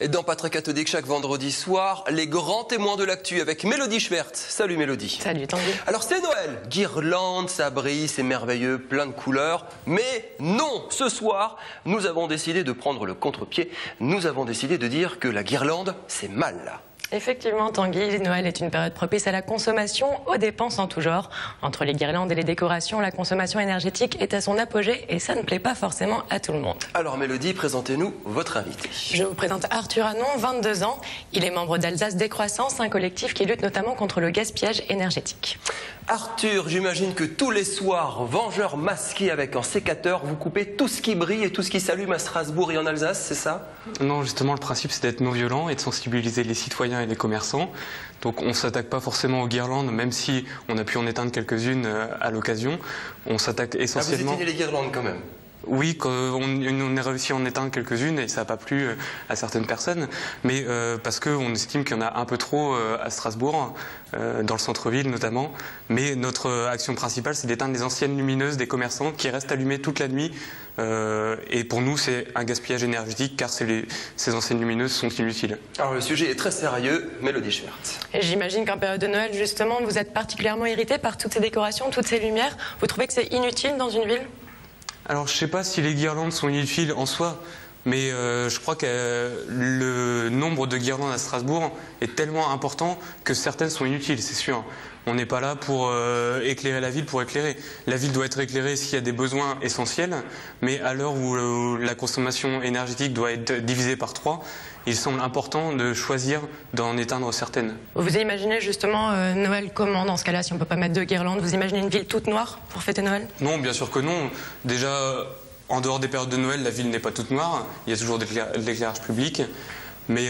Et dans Pas très cathodique, chaque vendredi soir, les grands témoins de l'actu avec Mélodie Schwertz. Salut Mélodie. Salut Tanguy. Alors c'est Noël, guirlandes, ça brille, c'est merveilleux, plein de couleurs. Mais non, ce soir, nous avons décidé de prendre le contre-pied. Nous avons décidé de dire que la guirlande, c'est mal. Effectivement, Tanguy, Noël est une période propice à la consommation, aux dépenses en tout genre. Entre les guirlandes et les décorations, la consommation énergétique est à son apogée et ça ne plaît pas forcément à tout le monde. Alors Mélodie, présentez-nous votre invité. Je vous présente Arthur Hanon, 22 ans. Il est membre d'Alsace Décroissance, un collectif qui lutte notamment contre le gaspillage énergétique. Arthur, j'imagine que tous les soirs, vengeur masqué avec un sécateur, vous coupez tout ce qui brille et tout ce qui s'allume à Strasbourg et en Alsace, c'est ça? Non, justement, le principe c'est d'être non violent et de sensibiliser les citoyens et les commerçants. Donc on ne s'attaque pas forcément aux guirlandes, même si on a pu en éteindre quelques-unes à l'occasion. On s'attaque essentiellement... Ah, vous éteignez les guirlandes quand même? Oui, on a réussi à en éteindre quelques-unes et ça n'a pas plu à certaines personnes, mais parce qu'on estime qu'il y en a un peu trop à Strasbourg, dans le centre-ville notamment. Mais notre action principale, c'est d'éteindre les anciennes lumineuses des commerçants qui restent allumées toute la nuit. Et pour nous, c'est un gaspillage énergétique car ces anciennes lumineuses sont inutiles. Alors le sujet est très sérieux, Mélodie Schwertz. Et j'imagine qu'en période de Noël, justement, vous êtes particulièrement irrité par toutes ces décorations, toutes ces lumières. Vous trouvez que c'est inutile dans une ville ? Alors je ne sais pas si les guirlandes sont inutiles en soi, mais je crois que le nombre de guirlandes à Strasbourg est tellement important que certaines sont inutiles, c'est sûr. On n'est pas là pour éclairer la ville pour éclairer. La ville doit être éclairée s'il y a des besoins essentiels, mais à l'heure où la consommation énergétique doit être divisée par 3, il semble important de choisir d'en éteindre certaines. Vous imaginez justement Noël comment dans ce cas-là, si on ne peut pas mettre de guirlandes? Vous imaginez une ville toute noire pour fêter Noël? Non, bien sûr que non. Déjà, en dehors des périodes de Noël, la ville n'est pas toute noire. Il y a toujours de l'éclairage public. Mais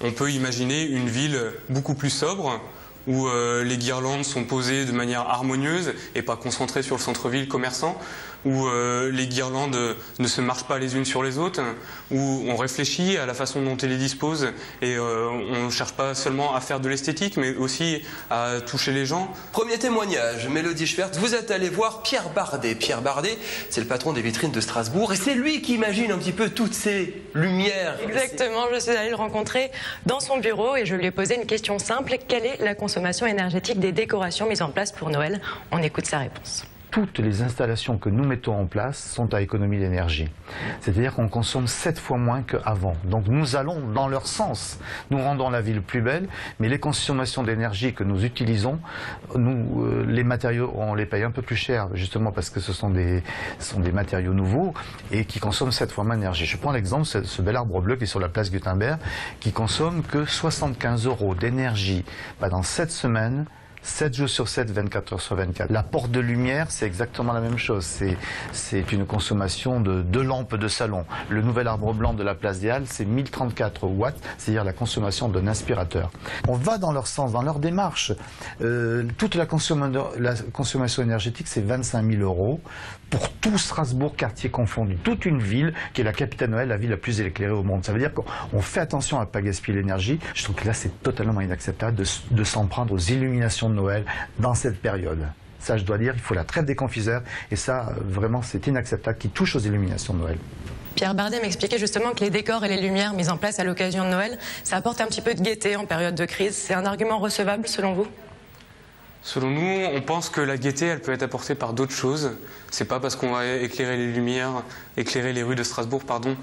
on peut imaginer une ville beaucoup plus sobre, où les guirlandes sont posées de manière harmonieuse et pas concentrées sur le centre-ville commerçant, où les guirlandes ne se marchent pas les unes sur les autres, où on réfléchit à la façon dont on les dispose et on ne cherche pas seulement à faire de l'esthétique, mais aussi à toucher les gens. Premier témoignage, Mélodie Schwertz, vous êtes allé voir Pierre Bardet. Pierre Bardet, c'est le patron des vitrines de Strasbourg et c'est lui qui imagine un petit peu toutes ces lumières. Exactement, je suis allée le rencontrer dans son bureau et je lui ai posé une question simple. Quelle est la consommation énergétique des décorations mises en place pour Noël? On écoute sa réponse. Toutes les installations que nous mettons en place sont à économie d'énergie. C'est-à-dire qu'on consomme 7 fois moins qu'avant. Donc nous allons dans leur sens. Nous rendons la ville plus belle, mais les consommations d'énergie que nous utilisons, les matériaux, on les paye un peu plus cher, justement parce que ce sont des matériaux nouveaux et qui consomment 7 fois moins d'énergie. Je prends l'exemple, ce bel arbre bleu qui est sur la place Gutenberg, qui consomme que 75 € d'énergie pendant 7 semaines, 7 jours sur 7, 24 heures sur 24. La porte de lumière, c'est exactement la même chose. C'est une consommation de 2 lampes de salon. Le nouvel arbre blanc de la place des Halles, c'est 1034 watts, c'est-à-dire la consommation d'un aspirateur. On va dans leur sens, dans leur démarche. Toute la consommation énergétique, c'est 25 000 € pour tout Strasbourg, quartier confondu. Toute une ville qui est la capitale Noël, la ville la plus éclairée au monde. Ça veut dire qu'on fait attention à ne pas gaspiller l'énergie. Je trouve que là, c'est totalement inacceptable de s'en prendre aux illuminations de Noël dans cette période. Ça, je dois dire, il faut la trêve des confiseurs et ça, vraiment, c'est inacceptable qui touche aux illuminations de Noël. Pierre Bardet m'expliquait justement que les décors et les lumières mises en place à l'occasion de Noël, ça apporte un petit peu de gaieté en période de crise. C'est un argument recevable selon vous? Selon nous, on pense que la gaieté, elle peut être apportée par d'autres choses. C'est pas parce qu'on va éclairer les lumières, éclairer les rues de Strasbourg, pardon,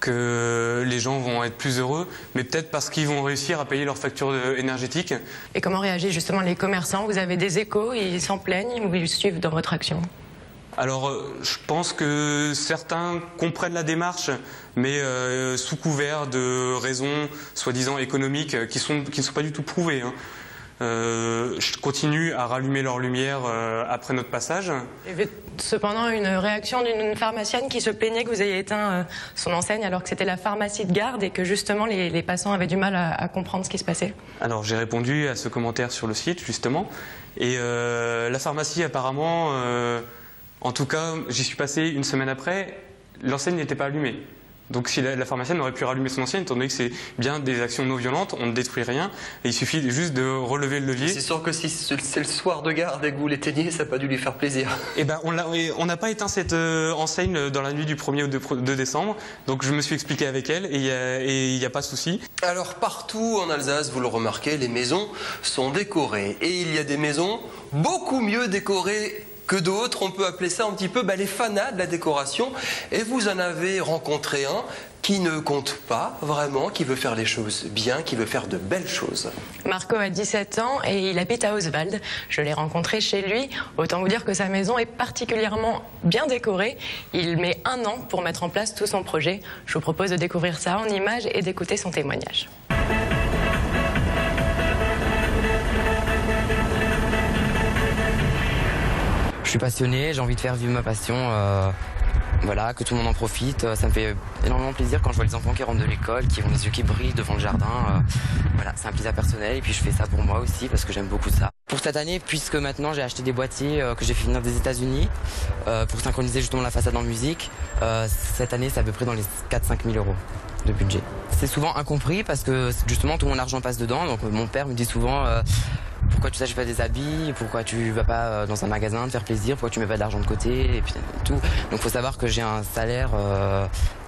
que les gens vont être plus heureux, mais peut-être parce qu'ils vont réussir à payer leur facture énergétique. Et comment réagissent justement les commerçants? Vous avez des échos, ils s'en plaignent ou ils suivent dans votre action? Alors, je pense que certains comprennent la démarche, mais sous couvert de raisons soi-disant économiques qui ne sont pas du tout prouvées. Je continue à rallumer leur lumière après notre passage. Il y avait cependant une réaction d'une pharmacienne qui se plaignait que vous ayez éteint son enseigne alors que c'était la pharmacie de garde et que justement les passants avaient du mal à comprendre ce qui se passait. Alors j'ai répondu à ce commentaire sur le site justement et la pharmacie apparemment, en tout cas j'y suis passé une semaine après, l'enseigne n'était pas allumée. Donc si la pharmacienne aurait pu rallumer son ancienne, étant donné que c'est bien des actions non violentes, on ne détruit rien, et il suffit juste de relever le levier. C'est sûr que si c'est le soir de garde et que vous l'éteignez, ça n'a pas dû lui faire plaisir. Eh ben, on n'a pas éteint cette enseigne dans la nuit du 1er au 2 décembre, donc je me suis expliqué avec elle et il n'y a pas de souci. Alors partout en Alsace, vous le remarquez, les maisons sont décorées. Et il y a des maisons beaucoup mieux décorées que d'autres. On peut appeler ça un petit peu les fanats de la décoration. Et vous en avez rencontré un qui ne compte pas vraiment, qui veut faire les choses bien, qui veut faire de belles choses. Marco a 17 ans et il habite à Oswald. Je l'ai rencontré chez lui. Autant vous dire que sa maison est particulièrement bien décorée. Il met 1 an pour mettre en place tout son projet. Je vous propose de découvrir ça en images et d'écouter son témoignage. Je suis passionné, j'ai envie de faire vivre ma passion, voilà, que tout le monde en profite. Ça me fait énormément plaisir quand je vois les enfants qui rentrent de l'école, qui ont les yeux qui brillent devant le jardin. Voilà, c'est un plaisir personnel et puis je fais ça pour moi aussi parce que j'aime beaucoup ça. Pour cette année, puisque maintenant j'ai acheté des boîtiers que j'ai fait venir des États-Unis pour synchroniser justement la façade en musique, cette année c'est à peu près dans les 4-5 000 euros de budget. C'est souvent incompris parce que justement tout mon argent passe dedans, donc mon père me dit souvent pourquoi tu t'achètes pas des habits, pourquoi tu vas pas dans un magasin te faire plaisir, pourquoi tu mets pas de l'argent de côté et puis tout. Donc faut savoir que j'ai un salaire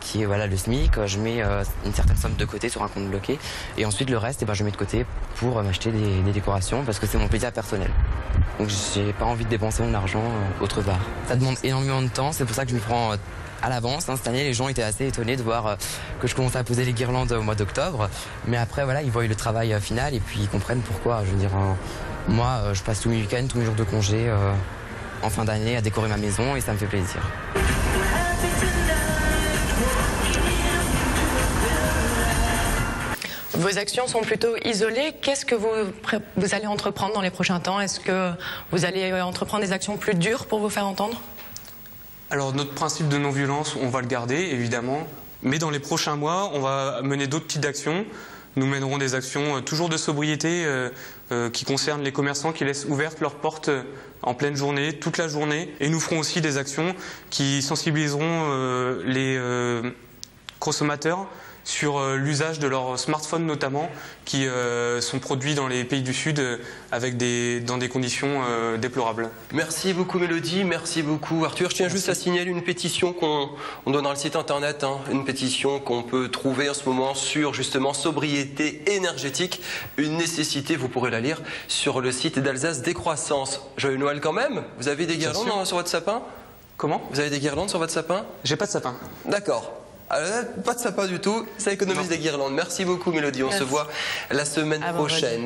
qui est le SMIC, je mets une certaine somme de côté sur un compte bloqué et ensuite le reste je mets de côté pour m'acheter des décorations parce que c'est mon plaisir personnel. Donc j'ai pas envie de dépenser mon argent autre part. Ça demande énormément de temps, c'est pour ça que je m'y prends à l'avance. Cette année, les gens étaient assez étonnés de voir que je commençais à poser les guirlandes au mois d'octobre. Mais après, ils voient le travail final et puis ils comprennent pourquoi. Je veux dire, moi, je passe tous mes week-ends, tous mes jours de congé en fin d'année à décorer ma maison et ça me fait plaisir. Vos actions sont plutôt isolées. Qu'est-ce que vous allez entreprendre dans les prochains temps? Est-ce que vous allez entreprendre des actions plus dures pour vous faire entendre? Alors notre principe de non-violence, on va le garder évidemment, mais dans les prochains mois, on va mener d'autres petites actions. Nous mènerons des actions toujours de sobriété qui concernent les commerçants qui laissent ouvertes leurs portes en pleine journée, toute la journée. Et nous ferons aussi des actions qui sensibiliseront les consommateurs sur l'usage de leurs smartphones notamment, qui sont produits dans les pays du Sud dans des conditions déplorables. Merci beaucoup Mélodie, merci beaucoup Arthur. Je tiens juste à signaler une pétition qu'on donne dans le site internet, une pétition qu'on peut trouver en ce moment sur justement sobriété énergétique, une nécessité, vous pourrez la lire sur le site d'Alsace Décroissance. Joyeux Noël quand même, vous avez des guirlandes sur votre sapin? Comment? Vous avez des guirlandes sur votre sapin? J'ai pas de sapin. D'accord. Alors, pas de sapin du tout, ça économise des guirlandes. Merci beaucoup Mélodie, on se voit la semaine prochaine.